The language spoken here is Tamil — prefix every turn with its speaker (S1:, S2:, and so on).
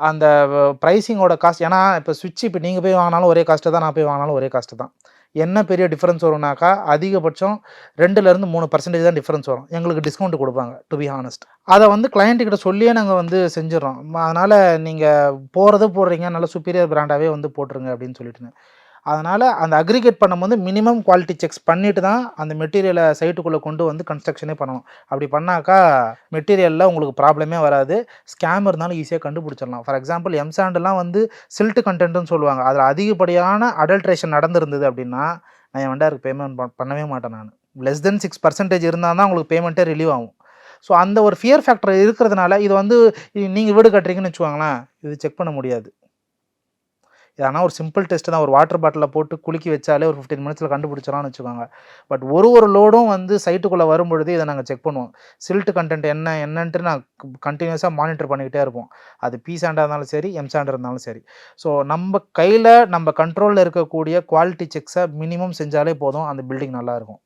S1: அந்த பிரைசிங்கோட காஸ்ட் ஏன்னா இப்போ ஸ்விட்ச் இப்போ நீங்க போய் வாங்குனாலும் ஒரே காஸ்ட்டு தான். நான் போய் வாங்குனாலும் ஒரே காஸ்ட்டு தான். என்ன பெரிய டிஃபரன்ஸ் வரும்னாக்கா, அதிகபட்சம் 2லேருந்து 3% தான் டிஃபரன்ஸ் வரும். எங்களுக்கு டிஸ்கவுண்ட் குடுப்பாங்க டூ பி ஹானஸ்ட். அத வந்து கிளையன்ட் கிட்ட சொல்லியே நாங்க வந்து செஞ்சுர்றோம். அதனால நீங்க போடுறீங்க நல்ல சுப்பீரியர் பிராண்டாவே வந்து போட்டுருங்க அப்படின்னு சொல்லிட்டுங்க. அதனால அந்த அக்ரிகேட் பண்ணும்போது மினிமம் குவாலிட்டி செக்ஸ் பண்ணிட்டு தான் அந்த மெட்டீரியல சைட்டுக்குள்ள கொண்டு வந்து கன்ஸ்ட்ரக்ஷனே பண்ணணும். அப்படி பண்ணாக்கா மெட்டீரியல்ல உங்களுக்கு ப்ராப்ளமே வராது. ஸ்கேம் இருந்தாலும் ஈஸியா கண்டுபிடிச்சிடலாம். ஃபார் எக்ஸாம்பிள் எம்சாண்ட்லாம் வந்து சில்ட் கன்டென்ட்ன்னு சொல்லுவாங்க. அதில அதிகப்படியான அடல்ட்ரேஷன் நடந்திருந்தது அப்படின்னா, நான் என் வெண்டாருக்கு பேமெண்ட் பண்ணவே மாட்டேன் நானு. லெஸ் தென் 6% இருந்தா தான் உங்களுக்கு பேமெண்ட்டே ரிலீவ் ஆகும். ஸோ அந்த ஒரு ஃபியர் ஃபேக்டர் இருக்கிறதுனால இது வந்து நீங்க வீடு கட்டுறீங்கன்னு வச்சுக்கோங்களேன், இது செக் பண்ண முடியாது. ஆனா ஒரு சிம்பிள் டெஸ்ட் தான். ஒரு வாட்டர் பாட்டில்ல போட்டு குலுக்கி வச்சாலே ஒரு 15 மினிட்ஸ்ல கண்டுபிடிச்சிடலாம்னு வச்சுக்கோங்க. பட் ஒரு லோடும் வந்து சைட்டுக்குள்ள வரும்பொழுது இத நாங்க செக் பண்ணுவோம். சில்ட் கன்டென்ட் என்னன்ட்டு நான் கன்டினியூஸா மானிட்டர் பண்ணிக்கிட்டே இருப்போம். அது பி சாண்டா இருந்தாலும் சரி, எம் சாண்ட் இருந்தாலும் சரி. ஸோ நம்ம கையில நம்ம கண்ட்ரோல்ல இருக்கக்கூடிய குவாலிட்டி செக்ஸ மினிமம் செஞ்சாலே போதும். அந்த பில்டிங் நல்லாருக்கும்.